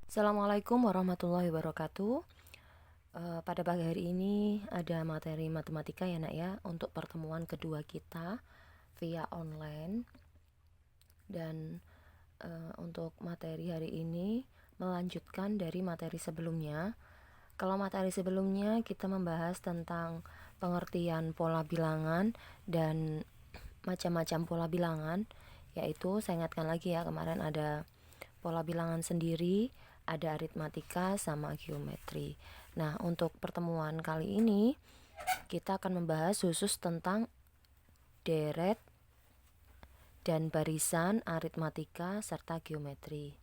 Assalamualaikum warahmatullahi wabarakatuh. Pada pagi hari ini ada materi matematika ya nak ya, untuk pertemuan kedua kita via online. Dan untuk materi hari ini melanjutkan dari materi sebelumnya. Kalau materi sebelumnya kita membahas tentang pengertian pola bilangan dan macam-macam pola bilangan, yaitu saya ingatkan lagi ya, kemarin ada pola bilangan sendiri, ada aritmatika sama geometri. Nah, untuk pertemuan kali ini kita akan membahas khusus tentang deret dan barisan aritmatika serta geometri.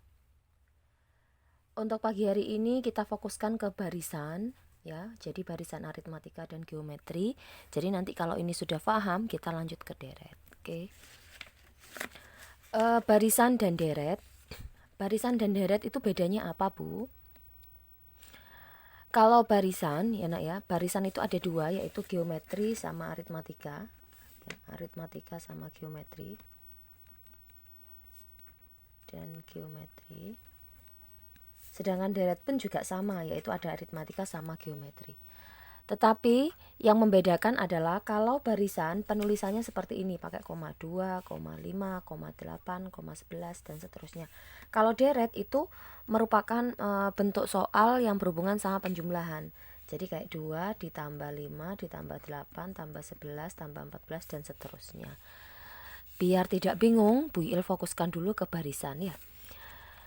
Untuk pagi hari ini kita fokuskan ke barisan ya, jadi barisan aritmatika dan geometri. Jadi nanti kalau ini sudah paham, kita lanjut ke deret. Oke. Barisan dan deret. Barisan dan deret itu bedanya apa, Bu? Kalau barisan ya nak ya, barisan itu ada dua, yaitu geometri sama aritmatika ya, aritmatika sama geometri dan geometri. Sedangkan deret pun juga sama, yaitu ada aritmatika sama geometri. Tetapi yang membedakan adalah kalau barisan penulisannya seperti ini, pakai koma 2, koma 5, koma 8, koma 11 dan seterusnya. Kalau deret itu merupakan bentuk soal yang berhubungan sama penjumlahan. Jadi kayak 2 ditambah 5 ditambah 8 tambah 11 tambah 14 dan seterusnya. Biar tidak bingung, Bu Il fokuskan dulu ke barisan ya.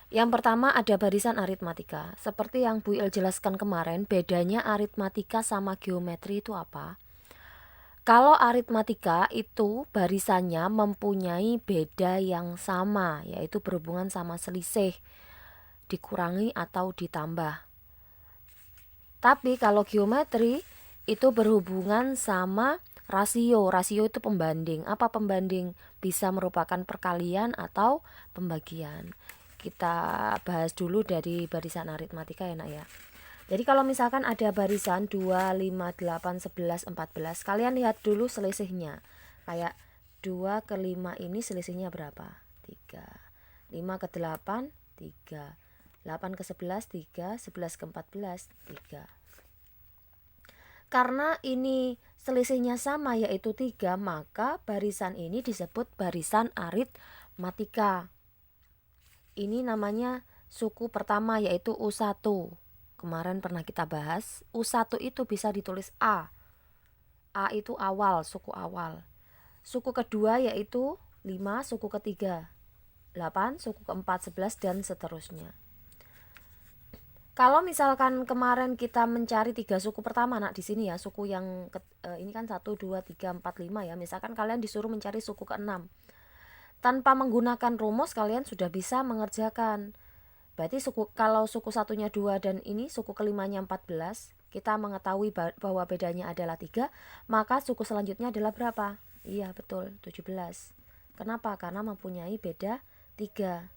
Yang pertama ada barisan aritmatika. Seperti yang Bu Il jelaskan kemarin, bedanya aritmatika sama geometri itu apa? Kalau aritmatika itu barisannya mempunyai beda yang sama, yaitu berhubungan sama selisih, dikurangi atau ditambah. Tapi kalau geometri itu berhubungan sama rasio. Rasio itu pembanding. Apa pembanding? Bisa merupakan perkalian atau pembagian. Kita bahas dulu dari barisan aritmatika ya nak ya. Jadi kalau misalkan ada barisan 2, 5, 8, 11, 14, kalian lihat dulu selisihnya. Kayak 2 ke 5 ini selisihnya berapa? 3. 5 ke 8, 3. 8 ke 11, 3. 11 ke 14, 3. Karena ini selisihnya sama yaitu 3, maka barisan ini disebut barisan aritmatika. Ini namanya suku pertama yaitu U1. Kemarin pernah kita bahas, U1 itu bisa ditulis A. A itu awal, suku awal. Suku kedua yaitu 5, suku ketiga 8, suku keempat 11 dan seterusnya. Kalau misalkan kemarin kita mencari 3 suku pertama, nak di sini ya, suku yang ini kan 1 2 3 4 5 ya. Misalkan kalian disuruh mencari suku ke-6. Tanpa menggunakan rumus kalian sudah bisa mengerjakan. Berarti kalau suku satunya 2 dan ini suku kelimanya 14, kita mengetahui bahwa bedanya adalah 3, maka suku selanjutnya adalah berapa? Iya betul, 17. Kenapa? Karena mempunyai beda 3.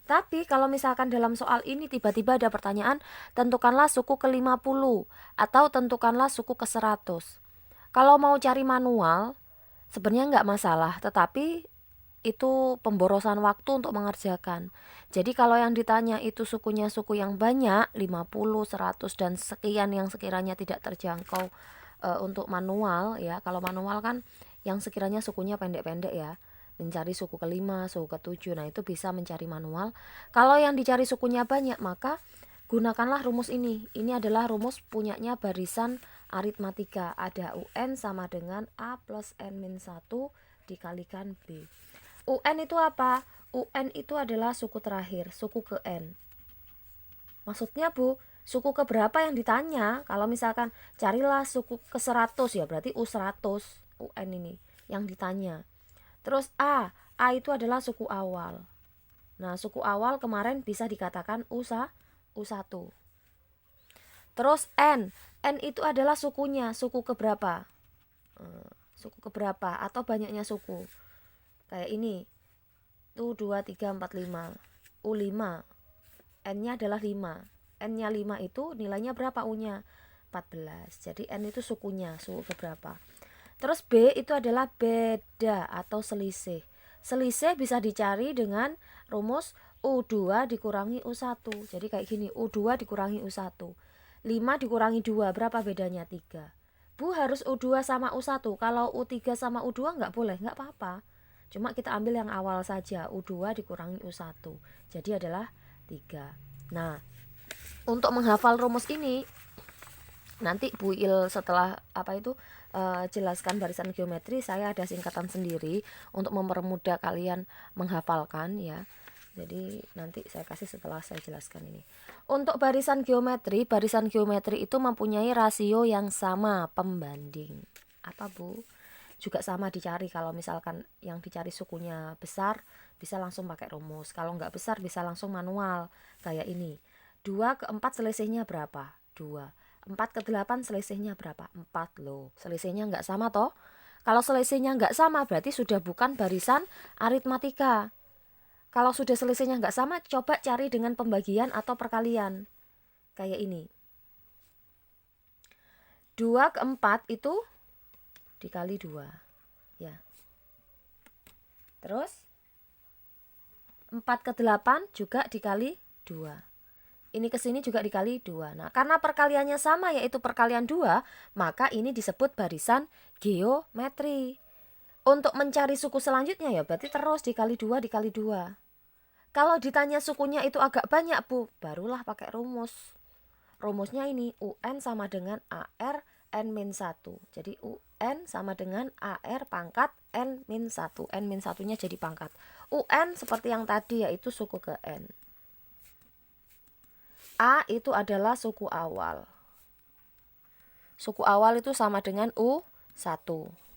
Tapi kalau misalkan dalam soal ini tiba-tiba ada pertanyaan, tentukanlah suku ke-50 atau tentukanlah suku ke-100. Kalau mau cari manual, sebenarnya nggak masalah, tetapi itu pemborosan waktu untuk mengerjakan. Jadi kalau yang ditanya itu sukunya suku yang banyak, 50, 100 dan sekian yang sekiranya tidak terjangkau untuk manual ya. Kalau manual kan yang sekiranya sukunya pendek-pendek ya. Mencari suku ke-5, suku ke-7. Nah, itu bisa mencari manual. Kalau yang dicari sukunya banyak, maka gunakanlah rumus ini. Ini adalah rumus punyanya barisan aritmatika. Ada UN sama dengan A plus N-1 dikalikan B. UN itu apa? UN itu adalah suku terakhir, suku ke N. Maksudnya Bu, suku ke berapa yang ditanya? Kalau misalkan carilah suku ke 100 ya berarti U100 UN ini yang ditanya. Terus A itu adalah suku awal. Nah, suku awal kemarin bisa dikatakan U1. Terus N itu adalah sukunya, suku ke berapa? Suku ke berapa atau banyaknya suku. Kayak ini. U 2 3 4 5. U5. N-nya adalah 5. N-nya 5 itu nilainya berapa U-nya? 14. Jadi N itu sukunya, suku ke berapa. Terus B itu adalah beda atau selisih. Selisih bisa dicari dengan rumus U2 dikurangi U1. Jadi kayak gini, U2 dikurangi U1. 5 dikurangi 2, berapa bedanya? 3. Bu, harus U2 sama U1. Kalau U3 sama U2 nggak boleh, nggak apa-apa. Cuma kita ambil yang awal saja, U2 dikurangi U1. Jadi adalah 3. Nah, untuk menghafal rumus ini, nanti Bu Il setelah jelaskan barisan geometri, saya ada singkatan sendiri untuk mempermudah kalian menghafalkan ya. Jadi nanti saya kasih setelah saya jelaskan ini. Untuk barisan geometri itu mempunyai rasio yang sama pembanding. Apa Bu? Juga sama dicari. Kalau misalkan yang dicari sukunya besar, bisa langsung pakai rumus. Kalau nggak besar bisa langsung manual. Kayak ini. 2 ke 4 selisihnya berapa? 2. 4 ke 8 selisihnya berapa? 4 loh. Selisihnya nggak sama toh? Kalau selisihnya nggak sama berarti sudah bukan barisan aritmatika. Kalau sudah selisihnya nggak sama, coba cari dengan pembagian atau perkalian. Kayak ini. 2 ke 4 itu dikali 2. Ya. Terus 4 ke 8 juga dikali 2. Ini ke sini juga dikali 2. Nah, karena perkaliannya sama yaitu perkalian 2, maka ini disebut barisan geometri. Untuk mencari suku selanjutnya ya berarti terus dikali 2 dikali 2. Kalau ditanya sukunya itu agak banyak Bu, barulah pakai rumus. Rumusnya ini UN sama dengan AR N-1. Jadi UN sama dengan AR pangkat N-1. N-1 nya jadi pangkat. UN seperti yang tadi yaitu suku ke N. A itu adalah suku awal. Suku awal itu sama dengan U1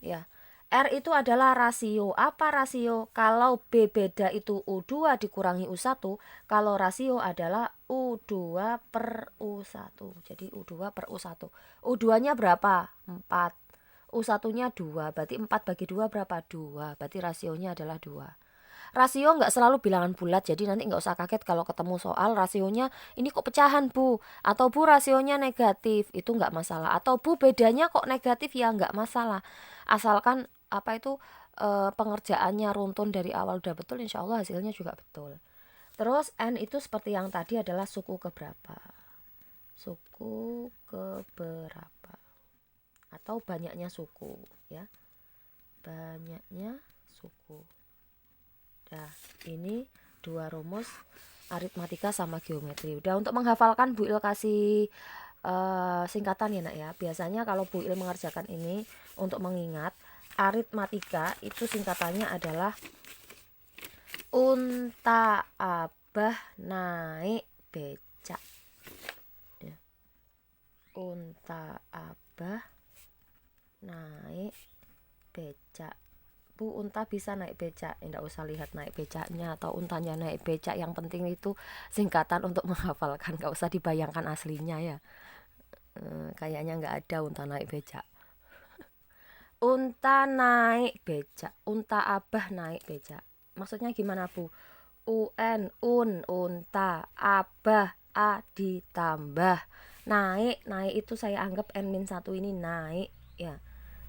ya. R itu adalah rasio. Apa rasio? Kalau B beda itu U2 dikurangi U1. Kalau rasio adalah U2 per U1. Jadi U2 per U1. U2 nya berapa? 4. U1 nya 2. Berarti 4 bagi 2 berapa? 2. Berarti rasionya adalah 2. Rasio nggak selalu bilangan bulat, jadi nanti nggak usah kaget kalau ketemu soal rasionya ini kok pecahan Bu, atau Bu rasionya negatif, itu nggak masalah. Atau Bu bedanya kok negatif, ya nggak masalah. Asalkan pengerjaannya runtun dari awal udah betul, insya Allah hasilnya juga betul. Terus N itu seperti yang tadi adalah suku keberapa. Suku keberapa. Atau banyaknya suku ya. Banyaknya suku. Nah, ini 2 rumus aritmatika sama geometri. Udah, untuk menghafalkan Bu Il kasih singkatan ya Nak ya. Biasanya kalau Bu Il mengerjakan ini untuk mengingat aritmatika itu singkatannya adalah unta abah naik becak ya. Unta abah naik becak. Bu, unta bisa naik becak, tidak usah lihat naik becaknya atau untanya naik becak, yang penting itu singkatan untuk menghafalkan, gak usah dibayangkan aslinya ya. Kayaknya nggak ada unta naik becak. Unta naik becak, unta abah naik becak, maksudnya gimana Bu? Unta abah a ditambah naik itu saya anggap N-1 ini naik ya.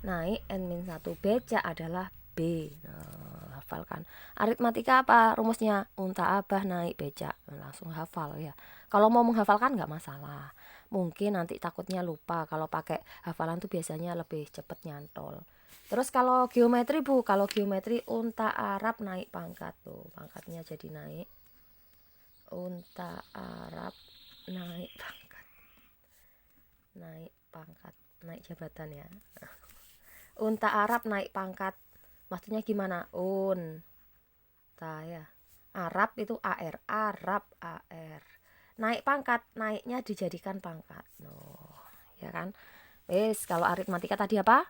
Naik N-1, becak adalah B. Nah, hafalkan. Aritmatika apa rumusnya? Unta abah naik becak. Langsung hafal ya. Kalau mau menghafalkan nggak masalah. Mungkin nanti takutnya lupa. Kalau pakai hafalan tuh biasanya lebih cepet nyantol. Terus kalau geometri Bu, kalau geometri unta Arab naik pangkat tuh. Pangkatnya jadi naik. Unta Arab naik pangkat. Naik pangkat, naik jabatan ya. Unta Arab naik pangkat. Maksudnya gimana? Unta ya. Arab itu AR, Arab AR. Naik pangkat, naiknya dijadikan pangkat. Ya kan? Wes, kalau aritmatika tadi apa?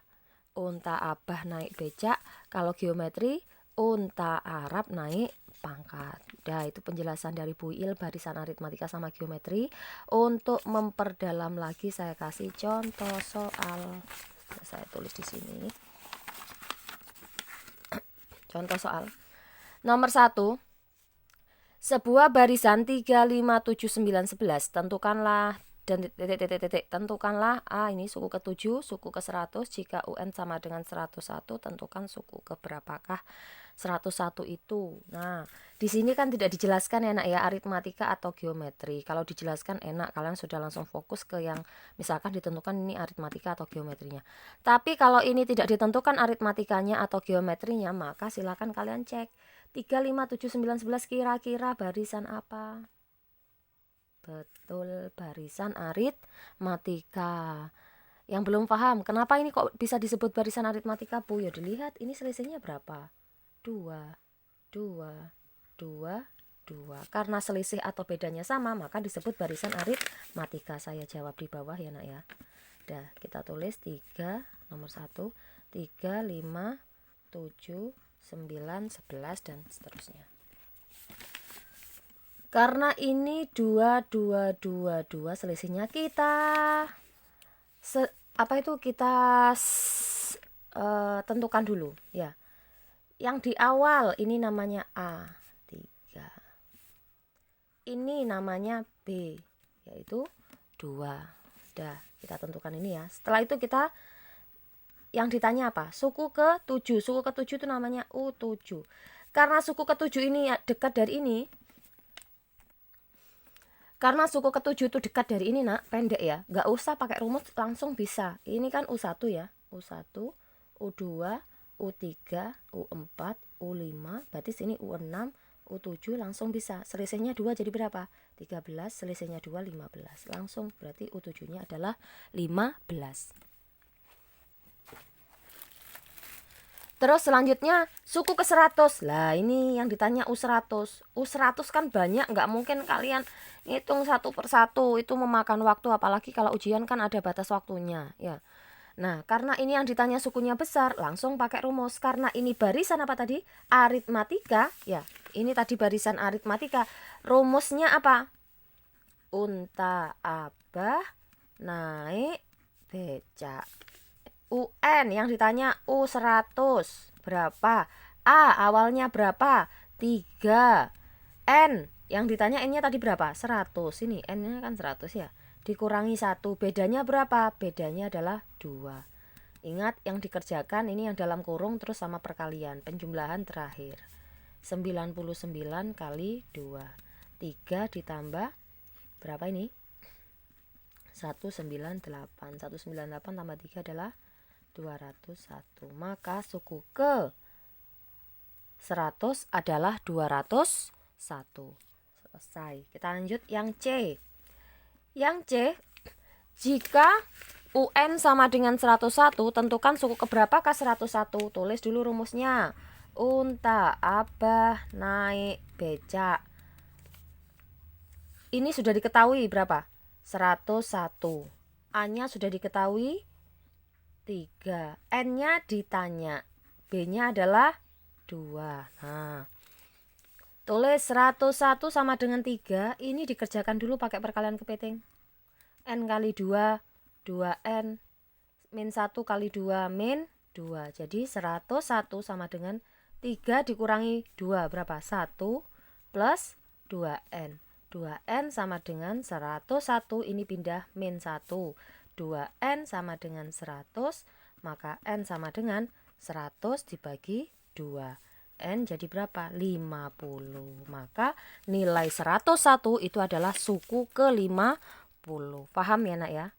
Unta abah naik becak. Kalau geometri, unta Arab naik pangkat. Nah, itu penjelasan dari Bu Il barisan aritmatika sama geometri. Untuk memperdalam lagi saya kasih contoh soal. Saya tulis di sini. Contoh soal nomor 1. Sebuah barisan 3, 5, 7, 9, 11. Tentukanlah dan titik. Tentukanlah A ini suku ke-7, suku ke-100. Jika UN sama dengan 101, tentukan suku ke berapakah 101 itu. Nah, di sini kan tidak dijelaskan ya nak ya, aritmatika atau geometri. Kalau dijelaskan enak, kalian sudah langsung fokus ke yang misalkan ditentukan ini aritmatika atau geometrinya. Tapi kalau ini tidak ditentukan aritmatikanya atau geometrinya, maka silakan kalian cek 3, 5, 7, 9, 11 kira-kira barisan apa? Betul, barisan aritmatika. Yang belum paham, kenapa ini kok bisa disebut barisan aritmatika, Bu? Ya dilihat, ini selisihnya berapa? 2, 2, 2, 2. Karena selisih atau bedanya sama, maka disebut barisan aritmatika. Saya jawab di bawah ya nak ya. Dah, kita tulis 3, nomor 1, 3, 5, 7, 9, 11, dan seterusnya. Karena ini 2, 2, 2, 2, selisihnya kita tentukan dulu ya. Yang di awal ini namanya A3. Ini namanya B, yaitu 2. Udah, kita tentukan ini ya. Setelah itu kita yang ditanya apa? Suku ke-7. Suku ke-7 itu namanya U7. Karena suku ke-7 ini dekat dari ini, karena suku ke-7 itu dekat dari ini nak, pendek ya, nggak usah pakai rumus, langsung bisa. Ini kan U1 ya, U1, U2, U3, U4, U5, berarti sini U6, U7, langsung bisa. Selisihnya 2 jadi berapa? 13, selisihnya 2, 15. Langsung, berarti U7 nya adalah 15. Terus selanjutnya suku ke-100. Lah ini yang ditanya U100. U100 kan banyak, nggak mungkin kalian ngitung satu persatu, itu memakan waktu, apalagi kalau ujian kan ada batas waktunya ya. Nah, karena ini yang ditanya sukunya besar, langsung pakai rumus. Karena ini barisan apa tadi? Aritmatika ya. Ini tadi barisan aritmatika. Rumusnya apa? Unta abah naik becak. UN yang ditanya U100 berapa? A awalnya berapa? 3. N yang ditanya N-nya tadi berapa? 100. Ini N-nya kan 100 ya. Dikurangi 1. Bedanya berapa? Bedanya adalah 2. Ingat yang dikerjakan ini yang dalam kurung terus sama perkalian. Penjumlahan terakhir. 99 kali 2. 3 ditambah berapa ini? 198. 198 tambah 3 adalah 201. Maka suku ke 100 adalah 201. Selesai. Kita lanjut yang C. Yang C, jika UN sama dengan 101, tentukan suku keberapakah 101. Tulis dulu rumusnya. Unta abah naik becak. Ini sudah diketahui berapa? 101. A-nya sudah diketahui 3. N-nya ditanya. B-nya adalah 2. Nah, tulis 101 sama dengan 3. Ini dikerjakan dulu pakai perkalian kepiting. N kali 2, 2N. Min 1 kali 2, min 2. Jadi 101 sama dengan 3 dikurangi 2. Berapa? 1 plus 2N. 2N sama dengan 101. Ini pindah min 1. 2N sama dengan 100, maka N sama dengan 100 dibagi 2. N jadi berapa? 50. Maka nilai 101 itu adalah suku ke-50. Paham ya nak ya?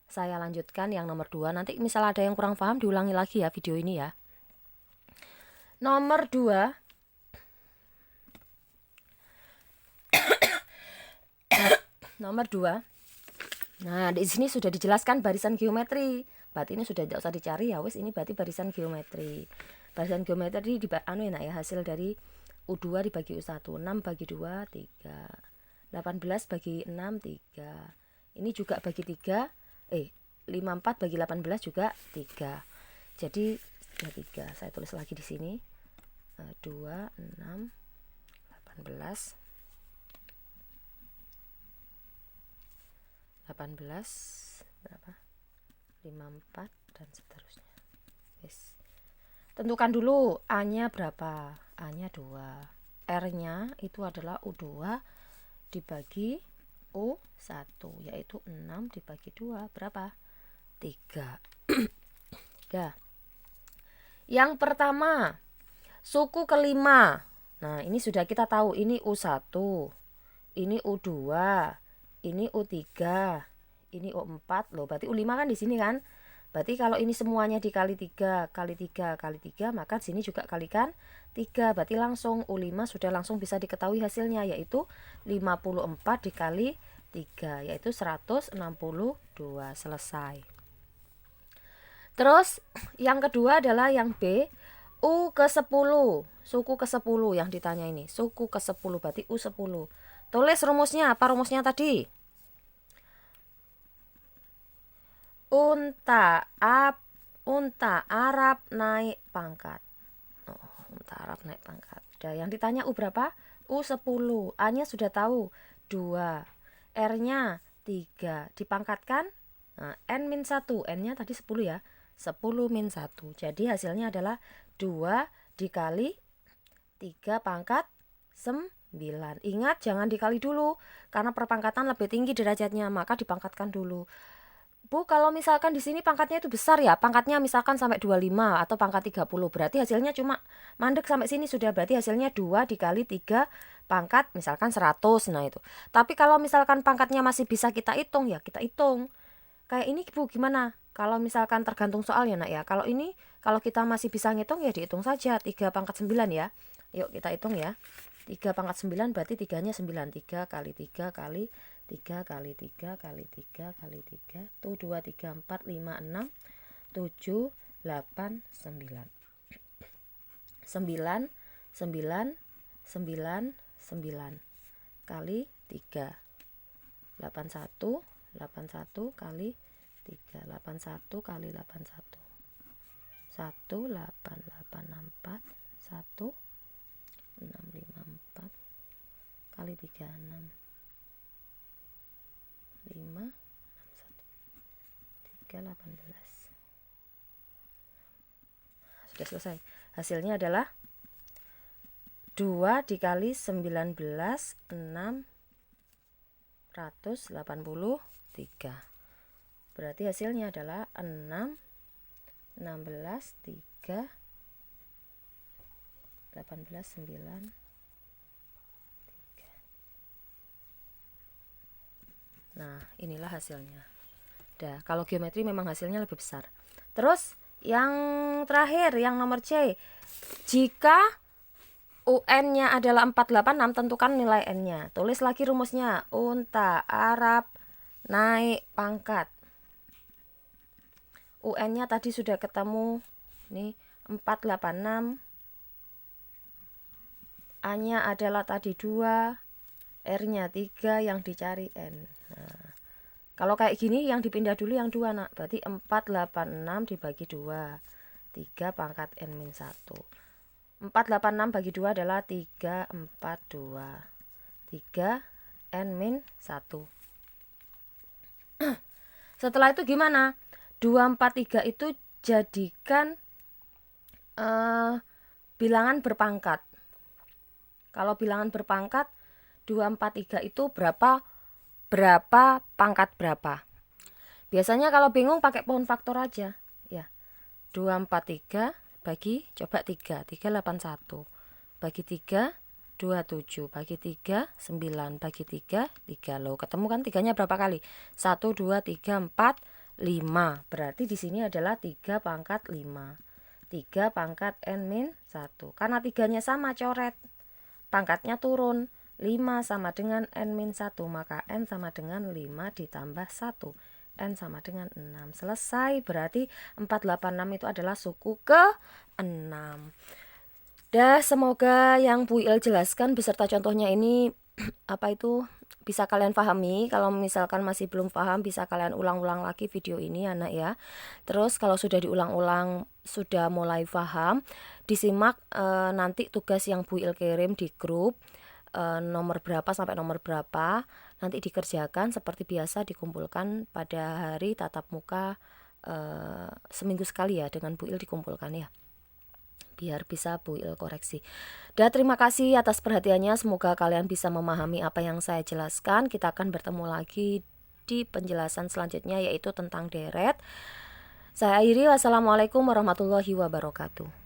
Saya lanjutkan yang nomor 2. Nanti misal ada yang kurang paham diulangi lagi ya video ini ya. Nomor 2. Nomor 2. Nah, di sini sudah dijelaskan barisan geometri. Berarti ini sudah tidak usah dicari ya, wis ini berarti barisan geometri. Barisan geometri di enak ya, hasil dari U2 dibagi U1. 6 bagi 2 3. 18 bagi 6 3. Ini juga bagi 3. 54 bagi 18 juga 3. Jadi sudah 3. Saya tulis lagi di sini. 2 6 18 berapa? 54 dan seterusnya. Yes. Tentukan dulu A-nya berapa? A-nya 2. R-nya itu adalah U2 dibagi U1, yaitu 6 dibagi 2 berapa? 3. Ya. Yang pertama, suku kelima. Nah, ini sudah kita tahu, ini U1, ini U2, ini U3, ini U4 loh. Berarti U5 kan di sini kan? Berarti kalau ini semuanya dikali 3 kali 3 kali 3, maka sini juga kalikan 3. Berarti langsung U5 sudah langsung bisa diketahui hasilnya, yaitu 54 dikali 3, yaitu 162. Selesai. Terus yang kedua adalah yang B, U ke-10, suku ke-10 yang ditanya ini. Suku ke-10 berarti U10. Tulis rumusnya, apa rumusnya tadi? Unta Arab naik pangkat. Unta Arab naik pangkat. Udah, yang ditanya U berapa? U10. A-nya sudah tahu, 2. R-nya 3. Dipangkatkan N-1. N-nya tadi 10 ya. 10 min 1. Jadi hasilnya adalah 2 dikali 3 pangkat 9. Ingat, jangan dikali dulu, karena perpangkatan lebih tinggi derajatnya, maka dipangkatkan dulu. Bu, kalau misalkan di sini pangkatnya itu besar ya, pangkatnya misalkan sampai 25 atau pangkat 30, berarti hasilnya cuma mandek sampai sini sudah, berarti hasilnya 2 dikali 3 pangkat misalkan 100. Nah itu. Tapi kalau misalkan pangkatnya masih bisa kita hitung, ya kita hitung. Kayak ini Bu, gimana? Kalau misalkan tergantung soal ya nak ya. Kalau ini, kalau kita masih bisa ngitung ya dihitung saja, 3 pangkat 9 ya. Yuk kita hitung ya. 3 pangkat 9 berarti 3-nya 9. 3 kali 3 kali 3 kali 3 kali 3 kali 3 tuh 2, 3, 4, 5, 6, 7, 8, 9. 9, 9, 9, 9 kali 3. 81, 81 kali 3. 81 kali 81. 1884 1654 kali 36. 5, 6, 1, 3, 18. Sudah selesai. Hasilnya adalah 2 dikali 19, 683. Berarti hasilnya adalah 6, 16, 3, 18, 9, 3. Nah, inilah hasilnya. Dah, kalau geometri memang hasilnya lebih besar. Terus yang terakhir, yang nomor C. Jika UN-nya adalah 486, tentukan nilai N-nya. Tulis lagi rumusnya. Unta Arab naik pangkat. UN-nya tadi sudah ketemu. Nih, 486. A-nya adalah tadi 2. R-nya 3, yang dicari N. Nah, kalau kayak gini yang dipindah dulu yang 2 nak. Berarti 486 dibagi 2. 3 pangkat N-1. 486 bagi 2 adalah 342. 3 N-1. Setelah itu gimana? 243 itu jadikan bilangan berpangkat. Kalau bilangan berpangkat 243 itu berapa pangkat berapa? Biasanya kalau bingung pakai pohon faktor aja ya. 243 bagi coba 3, 381. Bagi 3 27, bagi 3 9, bagi 3 3. Loh, ketemu kan 3-nya berapa kali? 1 2 3 4 5. Berarti di sini adalah 3 pangkat 5. 3 pangkat N-1. Karena 3-nya sama, coret. Pangkatnya turun. 5 sama dengan N-1, maka N sama dengan 5 ditambah 1. N sama dengan 6. Selesai. Berarti 486 itu adalah suku ke-6. Dah, semoga yang Bu Il jelaskan beserta contohnya ini apa itu bisa kalian pahami. Kalau misalkan masih belum paham, bisa kalian ulang-ulang lagi video ini anak ya. Terus kalau sudah diulang-ulang, sudah mulai paham, disimak nanti tugas yang Bu Il kirim di grup, nomor berapa sampai nomor berapa, nanti dikerjakan seperti biasa, dikumpulkan pada hari tatap muka seminggu sekali ya, dengan Bu Il dikumpulkan ya. biar bisa Bu Il koreksi. Dan terima kasih atas perhatiannya, semoga kalian bisa memahami apa yang saya jelaskan. Kita akan bertemu lagi di penjelasan selanjutnya, yaitu tentang deret. Saya akhiri, wassalamualaikum warahmatullahi wabarakatuh.